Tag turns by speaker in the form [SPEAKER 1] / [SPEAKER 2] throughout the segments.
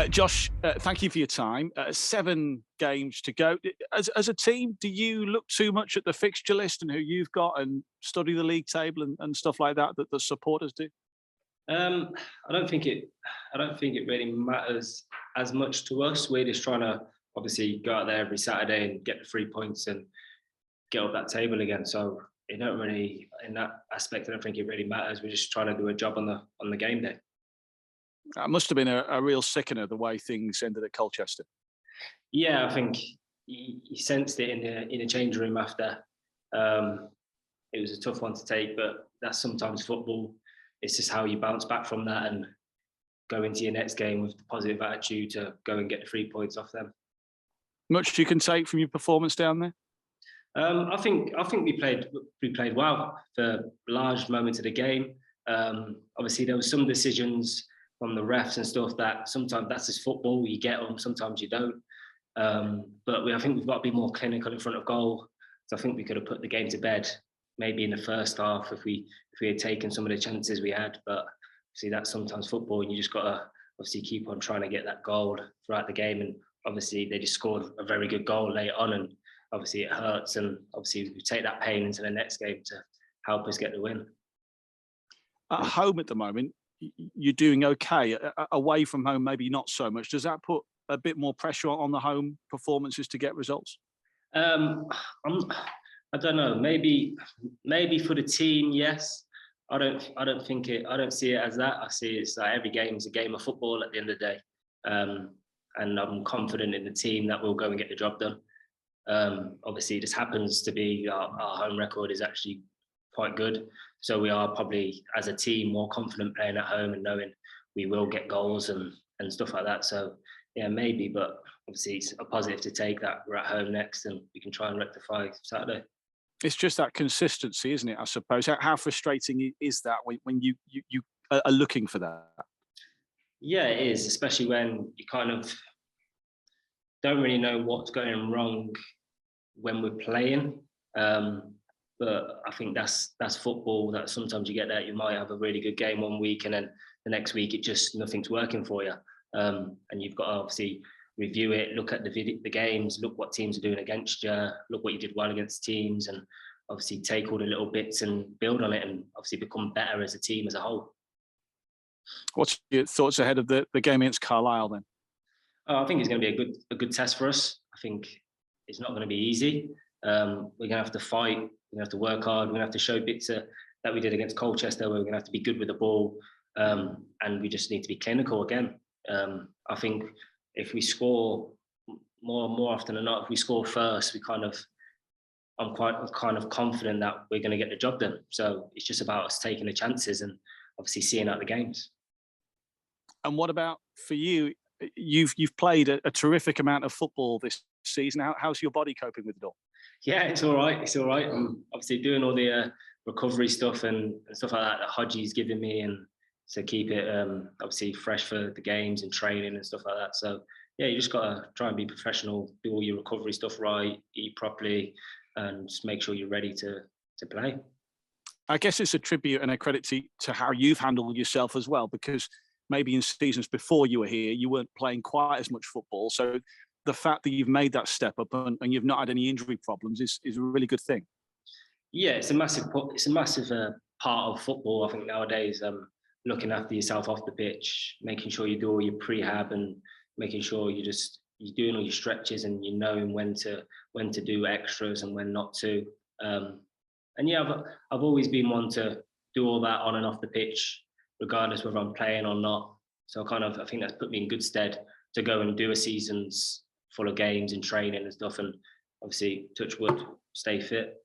[SPEAKER 1] Josh, thank you for your time. 7 games to go. As a team, do you look too much at the fixture list and who you've got and study the league table and stuff like that the supporters do?
[SPEAKER 2] Um, I don't think it. I don't think it really matters as much to us. We're just trying to obviously go out there every Saturday and get the 3 points and get up that table again. So it don't really, in that aspect, I don't think it really matters. We're just trying to do a job on the game day.
[SPEAKER 1] It must have been a real sickener the way things ended at Colchester.
[SPEAKER 2] Yeah, I think he sensed it in the change room after. Um, it was a tough one to take, but that's sometimes football. It's just how you bounce back from that and go into your next game with the positive attitude to go and get the 3 points off them.
[SPEAKER 1] Much you can take from your performance down there?
[SPEAKER 2] I think we played well for large moments of the game. Obviously, there were some decisions from the refs and stuff that sometimes that's just football. You get them, sometimes you don't. I think we've got to be more clinical in front of goal. So I think we could have put the game to bed maybe in the first half if we had taken some of the chances we had. But see, that's sometimes football, and you just got to obviously keep on trying to get that goal throughout the game. And obviously, they just scored a very good goal late on, and obviously it hurts. And obviously, we take that pain into the next game to help us get the win.
[SPEAKER 1] At home at the moment, you're doing okay. Away from home, maybe not so much. Does that put a bit more pressure on the home performances to get results?
[SPEAKER 2] I don't know. Maybe for the team, yes. I don't think it. I don't see it as that. I see it's like every game is a game of football at the end of the day, and I'm confident in the team that we'll go and get the job done. Obviously, this happens to be our home record is actually quite good, so we are probably as a team more confident playing at home and knowing we will get goals and stuff like that. So yeah, maybe, but obviously it's a positive to take that we're at home next and we can try and rectify Saturday.
[SPEAKER 1] It's just that consistency, isn't it? I suppose. How frustrating is that when you are looking for that?
[SPEAKER 2] Yeah, it is, especially when you kind of don't really know what's going wrong when we're playing. But I think that's football. That sometimes you get that you might have a really good game one week, and then the next week it just nothing's working for you. And you've got to obviously review it, look at the games, look what teams are doing against you, look what you did well against teams, and obviously take all the little bits and build on it, and obviously become better as a team as a whole.
[SPEAKER 1] What's your thoughts ahead of the game against Carlisle then?
[SPEAKER 2] I think it's going to be a good test for us. I think it's not going to be easy. We're going to have to fight. We're going to have to work hard. We're going to have to show bits that we did against Colchester, where we're going to have to be good with the ball, and we just need to be clinical again. I think if we score more often than not, if we score first, I'm kind of confident that we're going to get the job done. So it's just about us taking the chances and obviously seeing out the games.
[SPEAKER 1] And what about for you? You've played a terrific amount of football this season. How's your body coping with it all?
[SPEAKER 2] Yeah, it's all right. It's all right. I'm obviously doing all the recovery stuff and stuff like that Hodgie's giving me, and to keep it obviously fresh for the games and training and stuff like that. So yeah, you just got to try and be professional, do all your recovery stuff right, eat properly, and just make sure you're ready to play.
[SPEAKER 1] I guess it's a tribute and a credit to how you've handled yourself as well, because maybe in seasons before you were here, you weren't playing quite as much football. So the fact that you've made that step up and you've not had any injury problems is a really good thing.
[SPEAKER 2] Yeah, it's a massive part of football. I think nowadays, looking after yourself off the pitch, making sure you do all your prehab and making sure you're doing all your stretches and you knowing when to do extras and when not to. And yeah, I've always been one to do all that on and off the pitch, regardless whether I'm playing or not. So I think that's put me in good stead to go and do a season's full of games and training and stuff, and obviously, touch wood, stay fit.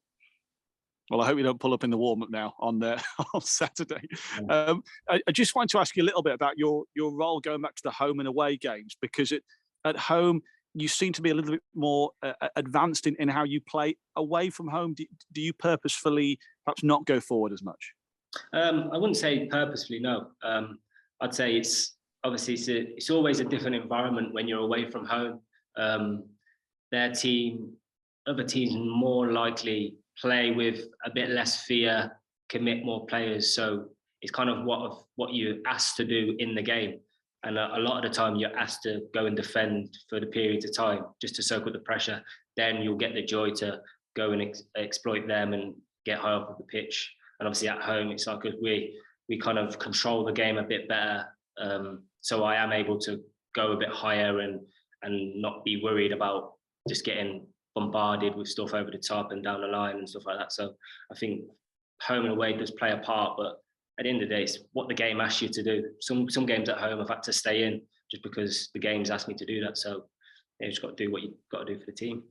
[SPEAKER 1] Well, I hope you don't pull up in the warm-up now on Saturday. I just wanted to ask you a little bit about your role going back to the home and away games, because at home you seem to be a little bit more advanced in how you play. Away from home, do you purposefully perhaps not go forward as much?
[SPEAKER 2] I wouldn't say purposefully, no. I'd say it's always a different environment when you're away from home. Other teams more likely play with a bit less fear, commit more players. So it's kind of what you're asked to do in the game. And a lot of the time you're asked to go and defend for the periods of time just to soak up the pressure. Then you'll get the joy to go and exploit them and get high up the pitch. And obviously at home, it's like we kind of control the game a bit better. So I am able to go a bit higher and not be worried about just getting bombarded with stuff over the top and down the line and stuff like that. So I think home and away does play a part, but at the end of the day, it's what the game asks you to do. Some games at home I've had to stay in just because the game's asked me to do that. So you just got to do what you've got to do for the team.